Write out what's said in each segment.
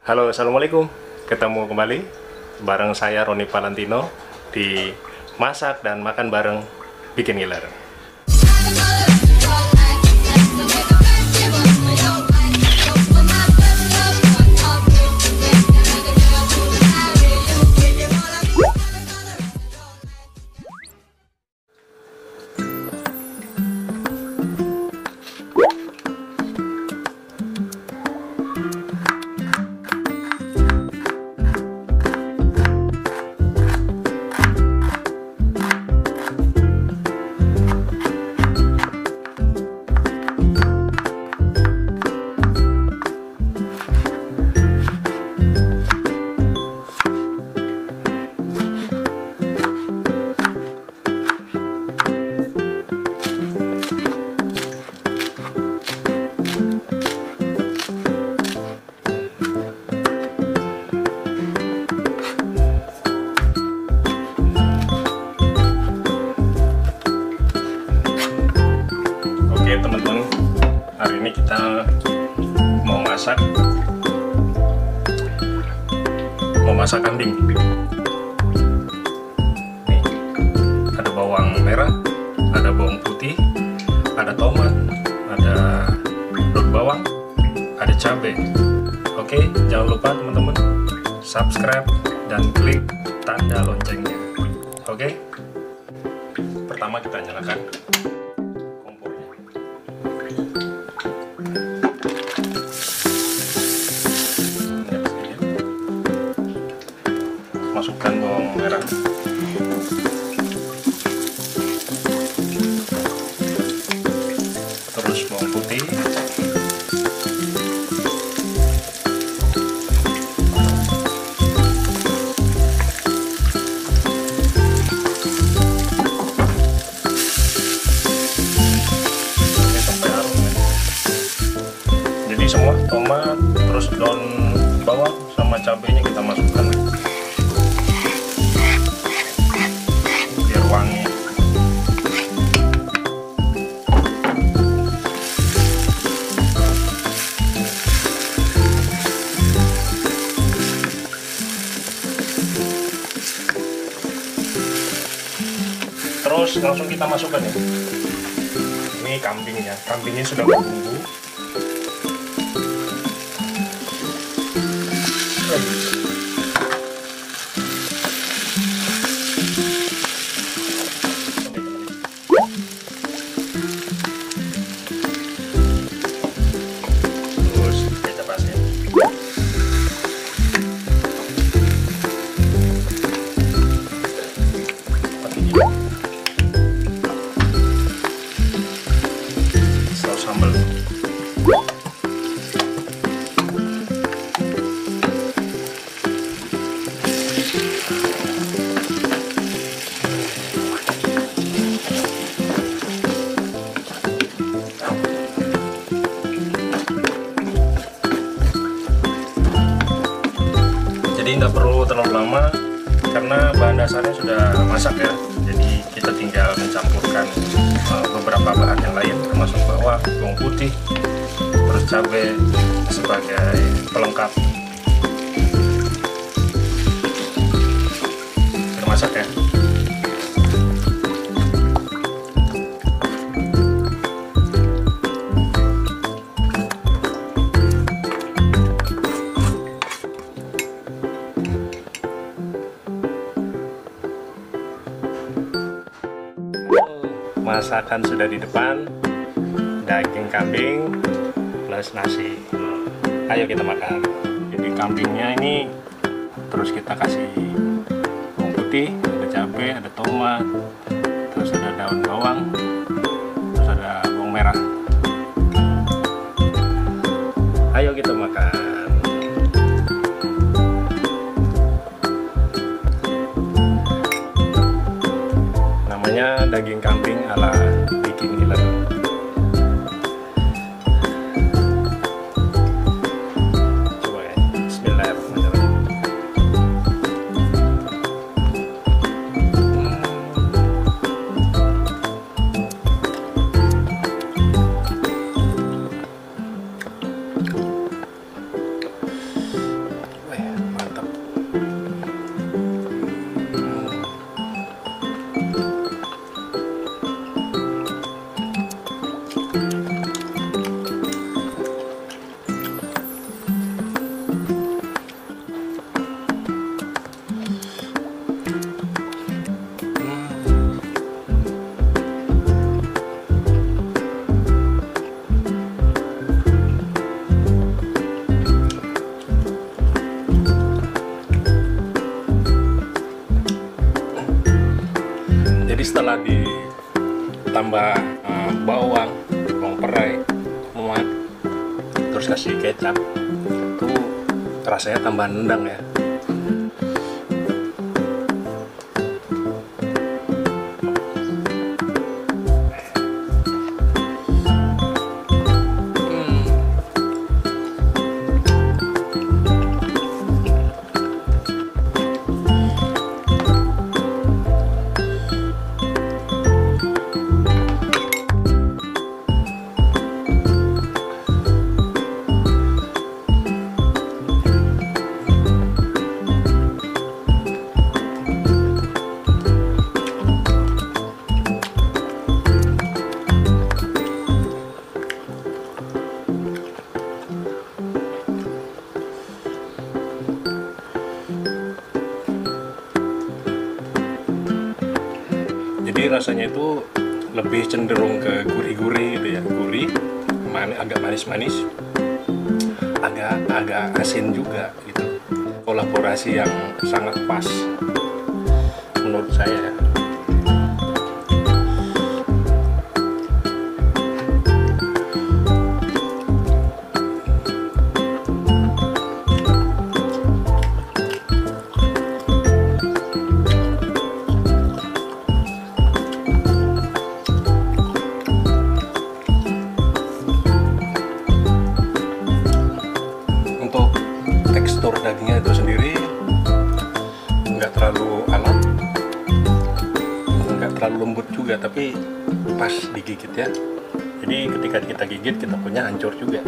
Halo, assalamualaikum. Ketemu kembali bareng saya Roni Valentino di masak dan makan bareng Bikin Ngiler. Teman-teman, hari ini kita mau masak kambing. Nih, ada bawang merah, ada bawang putih, ada tomat, ada daun bawang, ada cabai. Oke, jangan lupa teman-teman subscribe dan klik tanda loncengnya. Oke, pertama kita nyalakan masukkan bawang merah, terus bawang putih, sampai harum ya. Jadi semua tomat, terus daun bawang sama cabenya kita masukkan biar wangi. Terus langsung kita masukkan ya. Ini kambingnya. Kambingnya sudah berbumbu. Jadi nggak perlu terlalu lama karena bahan dasarnya sudah masak ya. Jadi kita tinggal mencampurkan beberapa bahan yang lain termasuk bawang putih, terus cabai sebagai pelengkap. Sudah masak ya. Masakan sudah di depan, daging kambing plus nasi. Ayo kita makan. Jadi kambingnya ini terus kita kasih bawang putih, ada cabai, ada tomat, terus ada daun bawang, terus ada bawang merah. Ayo kita makan. Namanya daging kambing ala Bikin Ngiler. Coba ya, bismillahirrahmanirrahim. lupa ditambah bawang perai, tomat, terus kasih kecap, itu rasanya tambah nendang ya. Jadi rasanya itu lebih cenderung ke gurih-gurih gitu ya, gurih, agak manis-manis, agak asin juga gitu. Kolaborasi yang sangat pas menurut saya ya. Tekstur dagingnya itu sendiri nggak terlalu alat, nggak terlalu lembut juga, tapi pas digigit ya. Jadi ketika kita gigit kita punya hancur juga.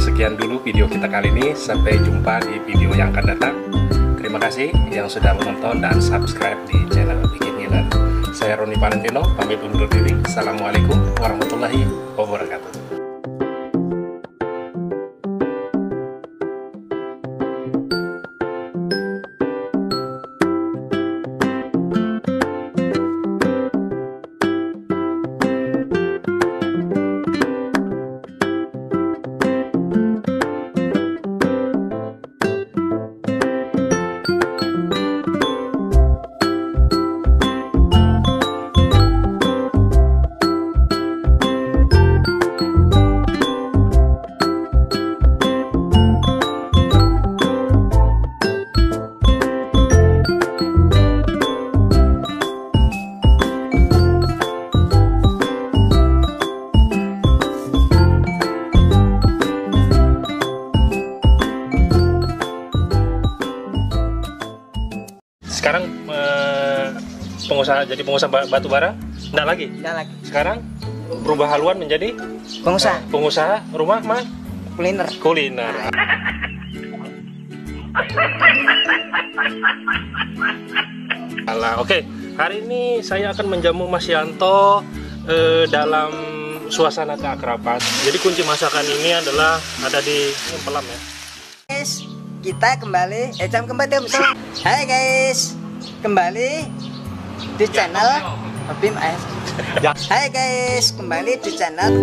Sekian dulu video kita kali ini, sampai jumpa di video yang akan datang. Terima kasih yang sudah menonton dan subscribe di channel Bikin Ngiler. Saya Roni Valentino, pamit undur diri. Assalamualaikum warahmatullahi wabarakatuh. Sekarang jadi pengusaha batu bara? Enggak lagi? Enggak lagi. Sekarang berubah haluan menjadi pengusaha. Pengusaha rumah kuliner. Kuliner. Oke, hari ini saya akan menjamu Mas Yanto dalam suasana keakraban. Jadi kunci masakan ini adalah ada di pelam ya. Guys, kita kembali Hai guys, kembali di channel Hai guys, kembali di channel